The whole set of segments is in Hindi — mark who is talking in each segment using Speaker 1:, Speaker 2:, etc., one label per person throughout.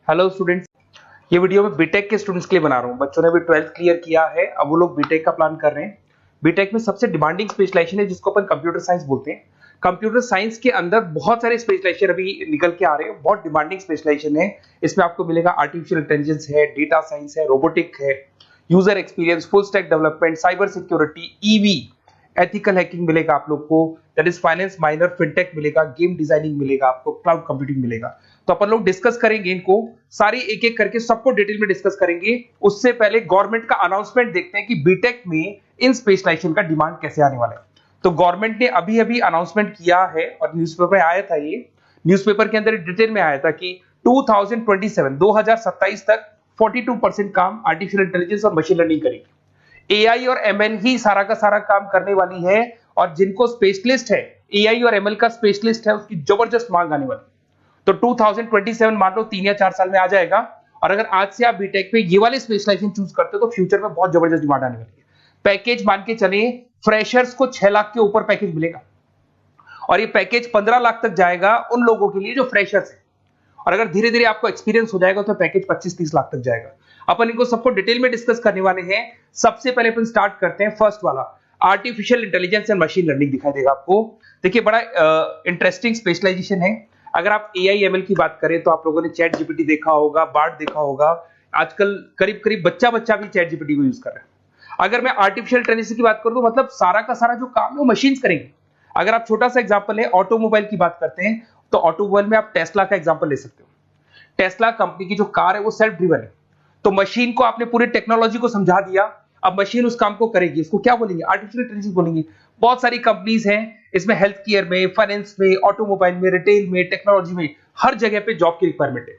Speaker 1: हेलो स्टूडेंट्स, ये वीडियो मैं बीटेक के स्टूडेंट्स के लिए बना रहा हूँ। बच्चों ने भी 12th क्लियर किया है, अब वो लोग बीटेक का प्लान कर रहे हैं। बीटेक में सबसे डिमांडिंग स्पेशलाइजेशन है जिसको अपन कंप्यूटर साइंस बोलते हैं। कंप्यूटर साइंस के अंदर बहुत सारे स्पेशलाइजेशन अभी निकल के आ रहे हैं, बहुत डिमांडिंग स्पेशलाइजेशन है। इसमें आपको मिलेगा आर्टिफिशियल इंटेलिजेंस है, डेटा साइंस है, रोबोटिक है, user experience, full stack development, cyber security, EV, ethical hacking मिलेगा आप लोग को, that is finance minor, fintech मिलेगा, गेम डिजाइनिंग मिलेगा आपको, क्लाउड कंप्यूटिंग मिलेगा। तो अपन लोग डिस्कस करेंगे इनको सारी एक एक करके, सबको डिटेल में डिस्कस करेंगे। उससे पहले गवर्नमेंट का अनाउंसमेंट देखते हैं कि बीटेक में इन स्पेशलाइजेशन का डिमांड कैसे आने वाला है। तो गवर्नमेंट ने अभी अभी अनाउंसमेंट किया है और न्यूज़पेपर में आया था, ये न्यूज़पेपर के अंदर डिटेल में आया था कि 2027 तक 42% काम आर्टिफिशियल इंटेलिजेंस और मशीन लर्निंग करेगी। एआई और एमएल ही सारा का सारा काम करने वाली है, और जिनको स्पेशलिस्ट है, एआई और एमएल का स्पेशलिस्ट है, उसकी जबरदस्त मांग आने वाली है। तो 2027 मान लो 3 या 4 साल में आ जाएगा। और अगर आज से आप बीटेक पे ये वाले स्पेशलाइजेशन चूज करते हो तो फ्यूचर में बहुत जबरदस्त डिमांड आने वाली है। पैकेज मान के चले, फ्रेशर्स को 6 लाख के ऊपर पैकेज मिलेगा, और ये पैकेज 15 लाख तक जाएगा उन लोगों के लिए जो फ्रेशर्स है। और अगर धीरे धीरे आपको एक्सपीरियंस हो जाएगा तो पैकेज 25-30 लाख तक जाएगा। अपन इनको सबको डिटेल में डिस्कस करने वाले हैं। सबसे पहले अपन स्टार्ट करते हैं फर्स्ट वाला, artificial intelligence and machine learning दिखाई देगा आपको। देखिए, बड़ा इंटरेस्टिंग स्पेशलाइजेशन है। अगर आप एआई एमएल की बात करें तो आप लोगों ने चैट जीपीटी देखा होगा, बार्ड देखा होगा। आजकल करीब करीब बच्चा भी चैट जीपीटी को यूज कर रहा है। अगर मैं आर्टिफिशियल इंटेलिजेंस की बात करूं तो मतलब सारा का सारा जो काम है वो मशीन्स करेंगे। अगर आप छोटा सा एग्जांपल है, ऑटोमोबाइल की बात करते हैं तो ऑटोमोबाइल में आप टेस्ला का एग्जांपल ले सकते हो। टेस्ला कंपनी की जो कार है वो सेल्फ ड्रिवन है। तो मशीन को आपने पूरी टेक्नोलॉजी को समझा दिया, अब मशीन उस काम को करेगी। इसको क्या बोलेंगे? आर्टिफिशियल इंटेलिजेंस बोलेंगे। बहुत सारी कंपनीज हैं इसमें, हेल्थ केयर में, फाइनेंस में, ऑटोमोबाइल में, रिटेल में, टेक्नोलॉजी में, हर जगह पे जॉब की रिक्वायरमेंट है।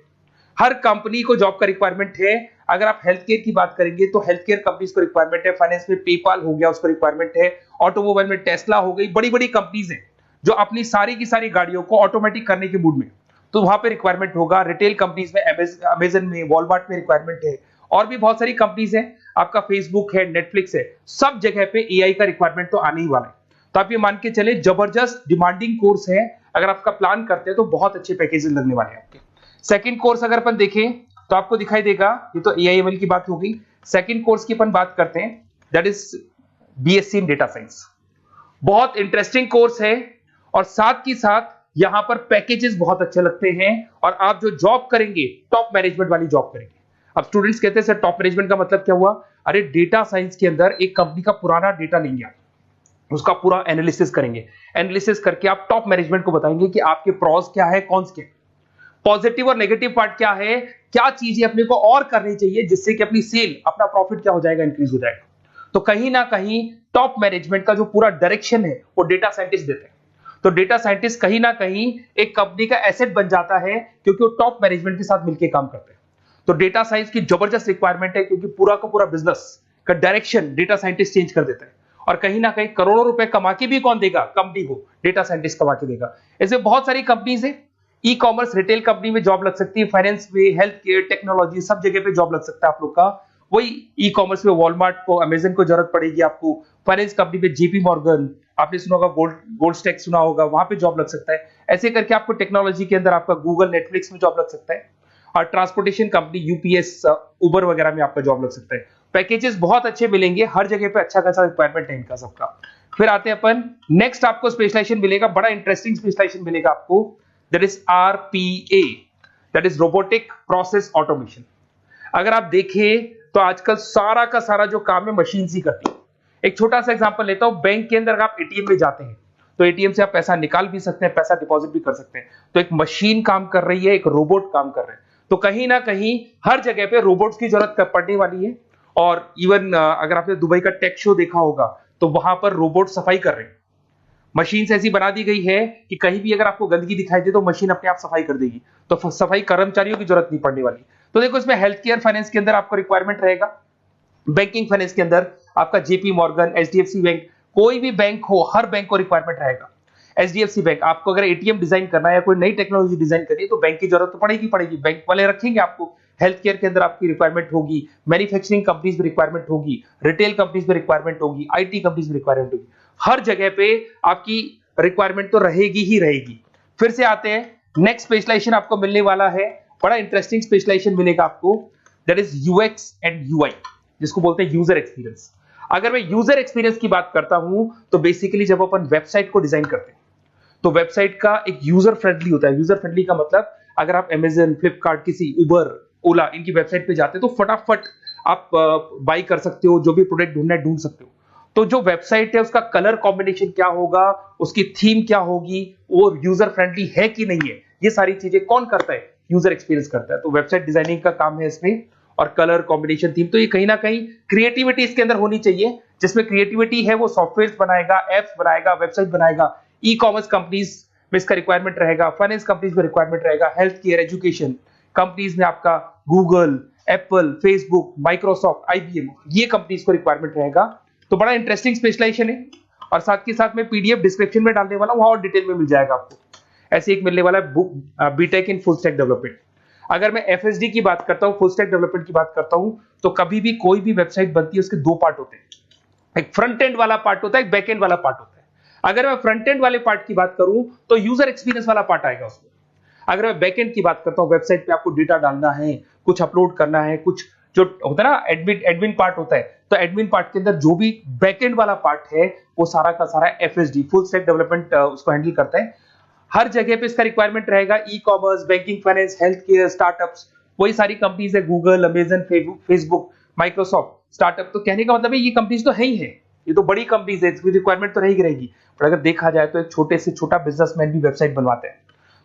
Speaker 1: हर कंपनी को जॉब का रिक्वायरमेंट है। अगर आप हेल्थ केयर की बात करेंगे तो हेल्थ केयर कंपनीज को रिक्वायरमेंट है, फाइनेंस में पेपाल हो गया उसको रिक्वायरमेंट है, ऑटोमोबाइल में टेस्ला हो गई, बड़ी बड़ी कंपनीज हैं जो अपनी सारी की सारी गाड़ियों को ऑटोमेटिक करने के मूड में, तो वहां पे रिक्वायरमेंट होगा। रिटेल कंपनीज में अमेजन में, वॉलमार्ट में रिक्वायरमेंट है, और भी बहुत सारी कंपनीज हैं, आपका फेसबुक है, नेटफ्लिक्स है, सब जगह पे एआई का रिक्वायरमेंट तो आने ही वाला है। तो आप ये मान के चले जबरदस्त डिमांडिंग कोर्स है। अगर आपका प्लान करते हैं तो बहुत अच्छे पैकेजेस लगने वाले हैं आपके। सेकंड कोर्स अगर अपन देखें तो आपको दिखाई देगा, ये तो एआई एमएल की बात हो गई। सेकंड कोर्स की अपन बात करते हैं, that is BSc in data science. बहुत इंटरेस्टिंग कोर्स है, और साथ ही साथ यहां पर पैकेजेस बहुत अच्छे लगते हैं, और आप जो जॉब करेंगे टॉप मैनेजमेंट वाली जॉब करेंगे। अब स्टूडेंट्स कहते हैं सर टॉप मैनेजमेंट का मतलब क्या हुआ? अरे डेटा साइंस के अंदर एक कंपनी का पुराना डेटा लेंगे आप, उसका पूरा एनालिसिस करेंगे, एनालिसिस करके आप टॉप मैनेजमेंट को बताएंगे कि आपके प्रॉस क्या है, कॉन्स क्या है, पॉजिटिव और नेगेटिव पार्ट क्या है, क्या चीजें अपने को और करनी चाहिए जिससे कि अपनी सेल, अपना प्रॉफिट क्या हो जाएगा, इंक्रीज हो जाएगा। तो कहीं ना कहीं टॉप मैनेजमेंट का जो पूरा डायरेक्शन है वो डेटा साइंटिस्ट देते हैं। तो डेटा साइंटिस्ट कहीं ना कहीं एक कंपनी का एसेट बन जाता है, क्योंकि वो टॉप मैनेजमेंट के साथ मिलकर काम करते हैं। तो डेटा साइंस की जबरदस्त रिक्वायरमेंट है, क्योंकि पूरा का पूरा बिजनेस का डायरेक्शन डेटा साइंटिस्ट चेंज कर देता है। और कहीं ना कहीं करोड़ों रुपए कमा के भी कौन देगा? कंपनी को डेटा साइंटिस्ट कमा के देगा। ऐसे बहुत सारी कंपनीज है, ई कॉमर्स, रिटेल कंपनी में जॉब लग सकती है, फाइनेंस में, हेल्थ केयर, टेक्नोलॉजी, सब जगह पे जॉब लग सकता है आप लोग का। वही ई कॉमर्स में वॉलमार्ट को, अमेजन को जरूरत पड़ेगी आपको। फाइनेंस कंपनी में जेपी मॉर्गन, आपने सुना होगा, गोल्ड स्टैक सुना होगा, वहां पे जॉब लग सकता है। ऐसे करके आपको टेक्नोलॉजी के अंदर आपका गूगल, नेटफ्लिक्स में जॉब लग सकता है। और ट्रांसपोर्टेशन कंपनी, यूपीएस, उबर वगैरह में आपका जॉब लग सकता है। पैकेजेस बहुत अच्छे मिलेंगे, हर जगह पे अच्छा खासा रिक्वायरमेंट है इनका सबका। फिर आते हैं अपन नेक्स्ट, आपको स्पेशलाइजेशन मिलेगा, बड़ा इंटरेस्टिंग स्पेशलाइजेशन मिलेगा आपको, that is RPA, that is robotic process automation. अगर आप देखें तो आजकल सारा का सारा जो काम है मशीन ही करती है। एक छोटा सा एग्जांपल लेता हूं, बैंक के अंदर अगर आप एटीएम में जाते हैं तो एटीएम से आप पैसा निकाल भी सकते हैं, पैसा डिपॉजिट भी कर सकते हैं। तो एक मशीन काम कर रही है, एक रोबोट काम कर रहे हैं। तो कहीं ना कहीं हर जगह पे रोबोट्स की जरूरत पड़ने वाली है। और इवन अगर आपने दुबई का टेक शो देखा होगा तो वहां पर रोबोट सफाई कर रहे हैं। मशीन ऐसी बना दी गई है कि कहीं भी अगर आपको गंदगी दिखाई दे तो मशीन अपने आप सफाई कर देगी, तो सफाई कर्मचारियों की जरूरत नहीं पड़ने वाली। तो देखो, इसमें हेल्थ केयर, फाइनेंस के अंदर आपको रिक्वायरमेंट रहेगा, बैंकिंग फाइनेंस के अंदर आपका जेपी मॉर्गन, एचडीएफसी बैंक, कोई भी बैंक हो, हर बैंक को रिक्वायरमेंट रहेगा। एचडीएफसी बैंक, आपको अगर एटीएम डिजाइन करना है या कोई नई टेक्नोलॉजी डिजाइन करनी है तो बैंक की जरूरत तो पड़ेगी, बैंक वाले रखेंगे आपको। हेल्थ केयर के अंदर आपकी रिक्वायरमेंट होगी, मैन्युफैक्चरिंग कंपनीज में रिक्वायरमेंट होगी, रिटेल कंपनीज में रिक्वायरमेंट होगी, आईटी कंपनीज में रिक्वायरमेंट होगी। हर जगह पे आपकी रिक्वायरमेंट तो रहेगी ही रहेगी। फिर से आते हैं, नेक्स्ट स्पेशलाइजेशन आपको मिलने वाला है बड़ा इंटरेस्टिंग स्पेशलाइजेशन मिलेगा आपको, that is UX and UI, जिसको बोलते हैं यूजर एक्सपीरियंस। अगर मैं यूजर एक्सपीरियंस की बात करता हूं तो बेसिकली जब अपन वेबसाइट को डिजाइन करते हैं तो वेबसाइट का एक यूजर फ्रेंडली होता है। यूजर फ्रेंडली का मतलब अगर आप अमेजन, फ्लिपकार्ट, किसी उबर, ओला इनकी वेबसाइट पे जाते हैं तो फटाफट आप बाई कर सकते हो, जो भी प्रोडक्ट ढूंढना है ढूंढ सकते हो। तो जो वेबसाइट है उसका कलर कॉम्बिनेशन क्या होगा, उसकी थीम क्या होगी, वो यूजर फ्रेंडली है कि नहीं है, ये सारी चीजें कौन करता है, यूजर एक्सपीरियंस करता है। तो वेबसाइट डिजाइनिंग का काम है इसमें, और कलर कॉम्बिनेशन, थीम, तो ये कहीं ना कहीं क्रिएटिविटी इसके अंदर होनी चाहिए। जिसमें क्रिएटिविटी है वो सॉफ्टवेयर बनाएगा, एप्स बनाएगा, वेबसाइट बनाएगा। ई कॉमर्स कंपनीज में इसका रिक्वायरमेंट रहेगा, फाइनेंस कंपनीज में रिक्वायरमेंट रहेगा, हेल्थ केयर, एजुकेशन कंपनीज में आपका Google, Apple, Facebook, Microsoft, IBM, ये कंपनीज को रिक्वायरमेंट रहेगा। तो बड़ा इंटरेस्टिंग स्पेशलाइजेशन है, और साथ के साथ में पीडीएफ डिस्क्रिप्शन में डालने वाला हूं, वहां और डिटेल में मिल जाएगा आपको। ऐसे एक मिलने वाला है book, B Tech in full stack development. अगर मैं एफएसडी की बात करता हूं, फुल स्टैक डेवलपमेंट की बात करता हूं, तो कभी भी कोई भी वेबसाइट बनती है उसके दो पार्ट होते हैं, एक फ्रंट एंड वाला पार्ट होता है, एक बैक एंड वाला पार्ट होता है। अगर मैं फ्रंट एंड वाले पार्ट की बात करूं तो यूजर एक्सपीरियंस वाला पार्ट आएगा उसमें। अगर मैं बैक एंड की बात करता हूं, वेबसाइट पे आपको डेटा डालना है, कुछ अपलोड करना है, कुछ जो होता है ना एडमिन पार्ट होता है, तो एडमिन पार्ट के अंदर जो भी बैक एंड वाला पार्ट है वो सारा का सारा एफएसडी, फुल स्टैक डेवलपमेंट, उसको हैंडल करता है। हर जगह पे इसका रिक्वायरमेंट रहेगा। E commerce, banking, finance, health care, startups, वही सारी कंपनीज है, Google, Amazon, Facebook, Microsoft, startup. तो कहने का मतलब है ये कंपनीज तो है ही है, ये तो बड़ी कंपनीज है, इसकी रिक्वायरमेंट तो रहेगी। पर अगर देखा जाए तो एक छोटे से छोटा बिजनेसमैन भी वेबसाइट बनवाते हैं।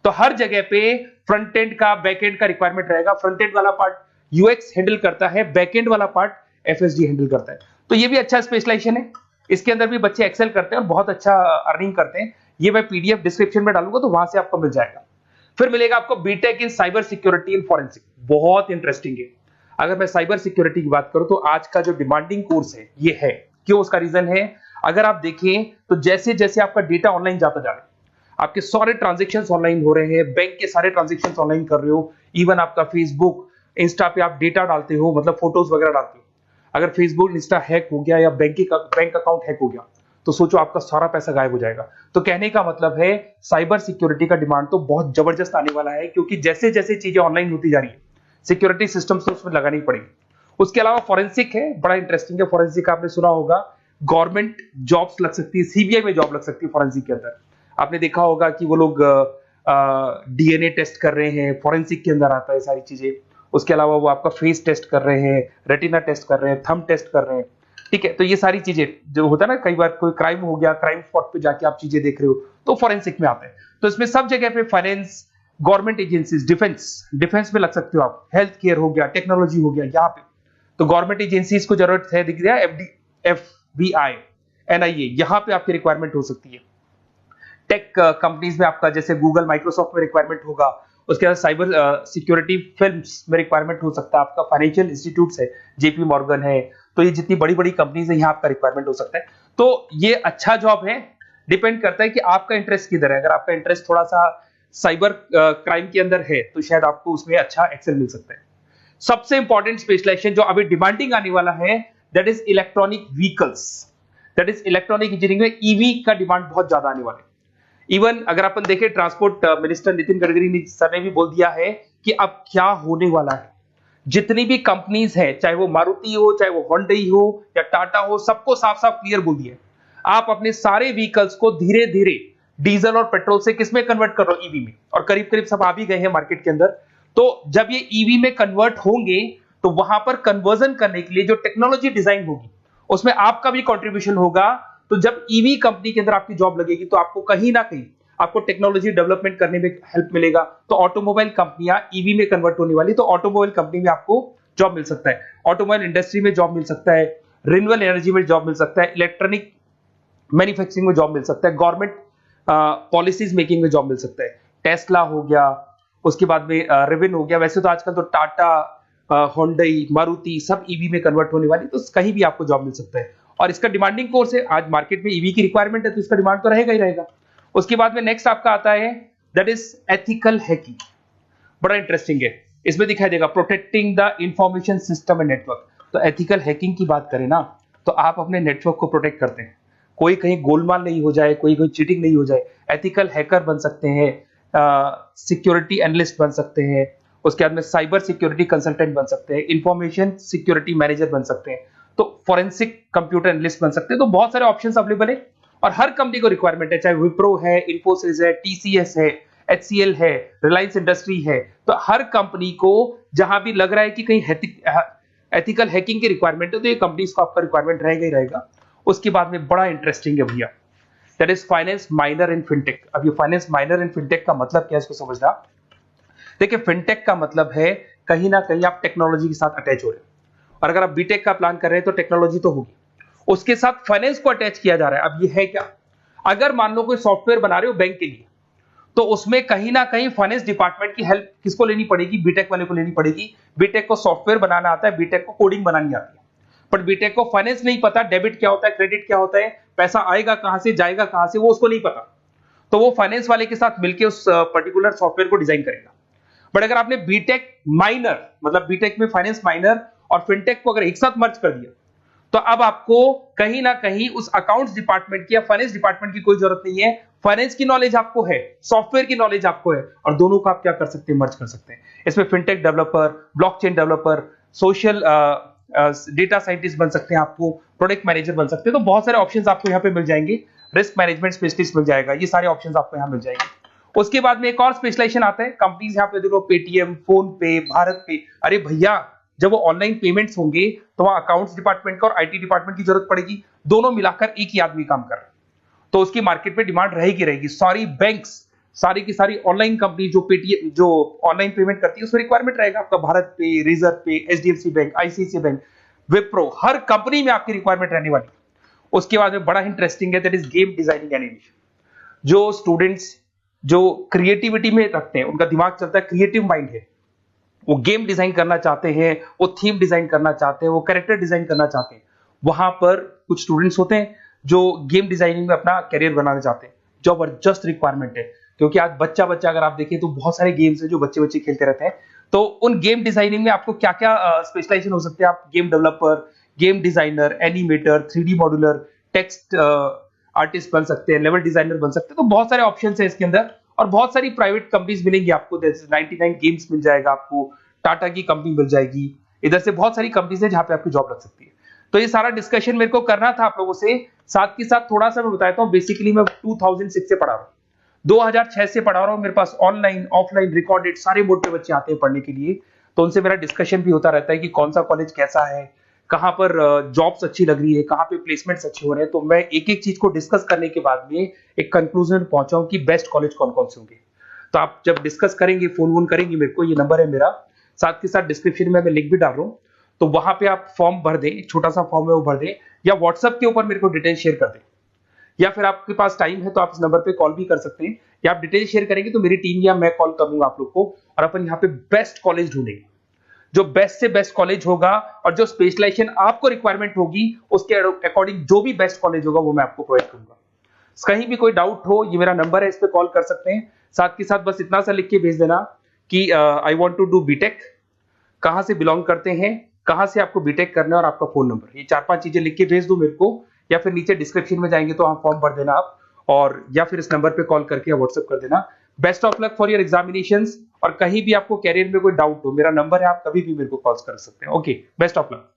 Speaker 1: तो हर जगह पे फ्रंट एंड का, बैक एंड का रिक्वायरमेंट रहेगा। फ्रंट एंड वाला पार्ट यूएक्स हैंडल करता है, बैक एंड वाला पार्ट एफएसडी हैंडल करता है। तो ये भी अच्छा स्पेशलाइजेशन है, इसके अंदर भी बच्चे एक्सेल करते हैं और बहुत अच्छा अर्निंग करते हैं। ये मैं पीडीएफ डिस्क्रिप्शन में डालूंगा तो वहां से आपको मिल जाएगा। फिर मिलेगा आपको B Tech in cyber security and forensic, बहुत इंटरेस्टिंग है। अगर मैं साइबर सिक्योरिटी की बात करूं तो आज का जो डिमांडिंग कोर्स है ये है। क्यों? उसका रीजन है, अगर आप देखें तो जैसे जैसे आपका डेटा ऑनलाइन जाता जा रहा है, आपके सारे ट्रांजेक्शंस ऑनलाइन हो रहे हैं, बैंक के सारे ट्रांजेक्शंस ऑनलाइन कर रहे हो, इवन आपका फेसबुक, इंस्टा पे आप डेटा डालते हो, मतलब फोटोज वगैरह डालते हो। अगर फेसबुक, इंस्टा हैक हो गया या बैंक अकाउंट हैक हो गया तो सोचो आपका सारा पैसा गायब हो जाएगा। तो कहने का मतलब है साइबर सिक्योरिटी का डिमांड तो बहुत जबरदस्त आने वाला है, क्योंकि जैसे जैसे चीजें ऑनलाइन होती जा रही है सिक्योरिटी सिस्टम्स तो उसमें लगानी पड़ेगी। उसके अलावा फॉरेंसिक है, बड़ा इंटरेस्टिंग है। फॉरेंसिक आपने सुना होगा, गवर्नमेंट जॉब्स लग सकती है, सीबीआई में जॉब लग सकती है फॉरेंसिक के अंदर। आपने देखा होगा कि वो लोग डीएनए टेस्ट कर रहे हैं, फॉरेंसिक के अंदर आता है सारी चीजें। उसके अलावा वो आपका फेस टेस्ट कर रहे हैं, रेटिना टेस्ट कर रहे हैं, थंब टेस्ट कर रहे हैं, ठीक है। तो ये सारी चीजें जो होता है ना, कई बार कोई क्राइम हो गया, क्राइम स्पॉट पे जाके आप चीजें देख रहे हो तो फॉरेंसिक में आता है। तो इसमें सब जगह पे फाइनेंस, गवर्नमेंट एजेंसीज, डिफेंस में लग सकते हो आप, हेल्थ केयर हो गया, टेक्नोलॉजी हो गया, यहाँ पे तो गवर्नमेंट एजेंसीज को जरूरत है, दिख रहा है, एफबीआई, एनआईए, यहाँ पे आपकी रिक्वायरमेंट हो सकती है। टेक कंपनीज में आपका जैसे गूगल, माइक्रोसॉफ्ट में रिक्वायरमेंट होगा। उसके बाद साइबर सिक्योरिटी फिल्म्स में रिक्वायरमेंट हो सकता है आपका, फाइनेंशियल इंस्टीट्यूट्स है, जेपी मॉर्गन है, तो ये जितनी बड़ी बड़ी कंपनीज है यहाँ आपका रिक्वायरमेंट हो सकता है। तो ये अच्छा जॉब है, डिपेंड करता है कि आपका इंटरेस्ट किधर है। अगर आपका इंटरेस्ट थोड़ा सा साइबर क्राइम के अंदर है तो शायद आपको उसमें अच्छा एक्सेल मिल सकता है। सबसे इंपॉर्टेंट स्पेशलाइजेशन जो अभी डिमांडिंग आने वाला है, that is electronic vehicles, that is electronic engineering में ईवी का डिमांड बहुत ज्यादा आने वाला है। इवन अगर अपन देखें, transport minister Nitin Gadkari sir ने भी बोल दिया है कि अब क्या होने वाला है, जितनी भी कंपनीज है, चाहे वो मारुति हो, चाहे वो होंडई हो या टाटा हो, सबको साफ साफ क्लियर बोल दिया, आप अपने सारे व्हीकल्स को धीरे धीरे डीजल और पेट्रोल से किसमें कन्वर्ट कर रहे हो, ईवी में। और करीब करीब सब आ भी गए हैं मार्केट के अंदर। तो जब ये ईवी में कन्वर्ट होंगे तो वहां पर कन्वर्जन करने के लिए जो टेक्नोलॉजी डिजाइन होगी उसमें आपका भी कंट्रीब्यूशन होगा। तो जब ईवी कंपनी के अंदर आपकी जॉब लगेगी तो आपको कहीं ना कहीं आपको टेक्नोलॉजी डेवलपमेंट करने में हेल्प मिलेगा। तो ऑटोमोबाइल कंपनियां ईवी में कन्वर्ट होने वाली, तो ऑटोमोबाइल कंपनी में आपको जॉब मिल सकता है, ऑटोमोबाइल इंडस्ट्री में जॉब मिल सकता है, रिन्यूएबल एनर्जी में जॉब मिल सकता है, इलेक्ट्रॉनिक मैन्युफैक्चरिंग में जॉब मिल सकता है, गवर्नमेंट पॉलिसीज मेकिंग में जॉब मिल सकता है। टेस्ला हो गया, उसके बाद में रिविन हो गया। वैसे तो आजकल तो टाटा, होंडई, मारुति सब ईवी में कन्वर्ट होने वाली, तो कहीं भी आपको जॉब मिल सकता है। और इसका डिमांडिंग कोर्स है, आज मार्केट में ईवी की रिक्वायरमेंट है तो इसका डिमांड तो रहेगा ही रहेगा। उसके बाद में नेक्स्ट आपका आता है, दैट इज एथिकल हैकिंग, बड़ा इंटरेस्टिंग है। इसमें दिखाई देगा protecting the information system and network. तो एथिकल हैकिंग की बात करें ना, तो आप अपने नेटवर्क को प्रोटेक्ट करते हैं, कोई कहीं गोलमाल नहीं हो जाए, कोई चीटिंग नहीं हो जाए। एथिकल हैकर बन सकते हैं, सिक्योरिटी एनालिस्ट बन सकते हैं, उसके बाद में साइबर सिक्योरिटी कंसल्टेंट बन सकते हैं, इंफॉर्मेशन सिक्योरिटी मैनेजर बन सकते हैं, तो फोरेंसिक कंप्यूटर एनालिस्ट बन सकते हैं। तो बहुत सारे ऑप्शंस अवेलेबल है और हर कंपनी को रिक्वायरमेंट है, चाहे विप्रो है, इन्फोसिस है, टीसीएस है, एचसीएल है, रिलायंस इंडस्ट्री है। तो हर कंपनी को जहां भी लग रहा है कि कहीं एथिकल हैकिंग की रिक्वायरमेंट है, तो ये कंपनीज को आपका रिक्वायरमेंट रहेगा ही रहेगा। उसके बाद में बड़ा इंटरेस्टिंग है भैया, that is finance minor in fintech. अब ये फाइनेंस माइनर इन फिनटेक का मतलब क्या है, इसको समझना। देखिए, फिनटेक का मतलब है कहीं ना कहीं आप टेक्नोलॉजी के साथ अटैच हो रहे हैं, और अगर आप बीटेक का प्लान कर रहे हैं तो टेक्नोलॉजी तो होगी, उसके साथ फाइनेंस को अटैच किया जा रहा है। अब ये है क्या, अगर मान लो कोई सॉफ्टवेयर बना रहे हो बैंक के लिए, तो उसमें कहीं ना कहीं फाइनेंस डिपार्टमेंट की हेल्प किसको लेनी पड़ेगी, बीटेक वाले को लेनी पड़ेगी। बीटेक को सॉफ्टवेयर बनाना आता है, बीटेक को कोडिंग बनानी आती है, पर बीटेक को फाइनेंस नहीं पता, डेबिट क्या होता है, क्रेडिट क्या होता है, पैसा आएगा कहां से, जाएगा कहां से, वो उसको नहीं पता। तो वो फाइनेंस वाले के साथ मिलकर उस पर्टिकुलर सॉफ्टवेयर को डिजाइन करेगा। बट अगर आपने बीटेक माइनर, मतलब बीटेक में फाइनेंस माइनर और फिनटेक को अगर एक साथ मर्ज कर दिया, तो अब आपको कहीं ना कहीं उस अकाउंट्स डिपार्टमेंट की या फाइनेंस डिपार्टमेंट की कोई जरूरत नहीं है। फाइनेंस की नॉलेज आपको है, सॉफ्टवेयर की नॉलेज आपको है, और दोनों को आप क्या कर सकते हैं, मर्ज कर सकते हैं। इसमें fintech developer, blockchain developer, social data scientist बन सकते हैं, आपको प्रोडक्ट मैनेजर बन सकते हैं। तो बहुत सारे ऑप्शंस आपको यहाँ पे मिल जाएंगे, रिस्क मैनेजमेंट स्पेशलिस्ट मिल जाएगा, ये सारे ऑप्शंस आपको यहाँ मिल जाएंगे। उसके बाद में एक और स्पेशलाइजेशन आता है, कंपनीज यहाँ पे देखो, पेटीएम, फोन पे, भारत पे। अरे भैया, जब वो ऑनलाइन पेमेंट्स होंगे तो वहां अकाउंट्स डिपार्टमेंट का और आईटी डिपार्टमेंट की जरूरत पड़ेगी, दोनों मिलाकर एक ही आदमी काम कर रहा है, तो उसकी मार्केट में डिमांड रहेगी रहेगी। सारी बैंक्स, सारी की सारी ऑनलाइन कंपनी जो पेटीएम, जो ऑनलाइन पेमेंट करती है, उसमें रिक्वायरमेंट रहेगा आपका भारत पे, Razorpay, HDFC bank, ICICI bank, Wipro, हर कंपनी में आपकी रिक्वायरमेंट रहने वाली। उसके बाद में बड़ा इंटरेस्टिंग है, that is game designing animation. जो स्टूडेंट्स जो क्रिएटिविटी में रखते हैं, उनका दिमाग चलता है, क्रिएटिव माइंड है, वो गेम डिजाइन करना चाहते हैं, वो थीम डिजाइन करना चाहते हैं, वो कैरेक्टर डिजाइन करना चाहते हैं, वहां पर कुछ स्टूडेंट्स होते हैं जो गेम डिजाइनिंग में अपना करियर बनाना चाहते हैं। जबरदस्त रिक्वायरमेंट है, क्योंकि आज बच्चा बच्चा अगर आप देखें तो बहुत सारे गेम्स हैं जो बच्चे बच्चे खेलते रहते हैं। तो उन गेम डिजाइनिंग में आपको क्या क्या स्पेशलाइजेशन हो सकते हैं, आप game developer, game designer, animator, 3D modular, text artist बन सकते हैं, लेवल डिजाइनर बन सकते हैं। तो बहुत सारे ऑप्शन है इसके अंदर, और बहुत सारी प्राइवेट कंपनीज मिलेंगी आपको, 99 गेम्स मिल जाएगा आपको, टाटा की कंपनी मिल जाएगी, इधर से बहुत सारी कंपनीज है जहां पे आपकी जॉब लग सकती है। तो ये सारा डिस्कशन मेरे को करना था आप लोगों से, साथ के साथ थोड़ा सा मैं बताता हूँ। बेसिकली मैं 2006 से पढ़ा रहा हूँ, 2006 से पढ़ा रहा हूँ, मेरे पास ऑनलाइन ऑफलाइन रिकॉर्डेड सारे मोड पे बच्चे आते हैं पढ़ने के लिए, तो उनसे मेरा डिस्कशन भी होता रहता है कि कौन सा कॉलेज कैसा है, कहाँ पर जॉब्स अच्छी लग रही है, कहाँ पे प्लेसमेंट्स अच्छे हो रहे हैं। तो मैं एक एक चीज को डिस्कस करने के बाद में एक कंक्लूजन पहुंचा हूं कि बेस्ट कॉलेज कौन कौन से होंगे। तो आप जब डिस्कस करेंगे, फोन वोन करेंगे मेरे को, ये नंबर है मेरा, साथ के साथ डिस्क्रिप्शन में मैं लिंक भी डाल रहा हूँ, तो वहां पे आप फॉर्म भर दें, एक छोटा सा फॉर्म है वो भर दें, या व्हाट्सएप के ऊपर मेरे को डिटेल शेयर कर दें, या फिर आपके पास टाइम है तो आप इस नंबर पे कॉल भी कर सकते हैं, या आप डिटेल शेयर करेंगे तो मेरी टीम या मैं कॉल करूंगा आप लोग को, और अपन यहाँ पे बेस्ट कॉलेज ढूंढेंगे। जो बेस्ट से बेस्ट कॉलेज होगा और जो स्पेशलाइजेशन आपको रिक्वायरमेंट होगी उसके अकॉर्डिंग जो भी बेस्ट कॉलेज होगा वो मैं आपको प्रोवाइड करूंगा। कहीं भी कोई डाउट हो, ये मेरा नंबर है, इस पे कॉल कर सकते हैं। साथ के साथ बस इतना सा लिख के भेज देना कि I want to do B Tech, कहां से बिलोंग करते हैं, कहां से आपको बीटेक करना है, और आपका फोन नंबर, ये 4-5 चीजें लिख के भेज दो मेरे को, या फिर नीचे डिस्क्रिप्शन में जाएंगे तो आप फॉर्म भर देना आप, और या फिर इस नंबर पे कॉल करके या व्हाट्सएप कर देना। Best of luck for your examinations, और कहीं भी आपको कैरियर में कोई डाउट हो, मेरा नंबर है, आप कभी भी मेरे को कॉल कर सकते हैं। Okay, best of luck.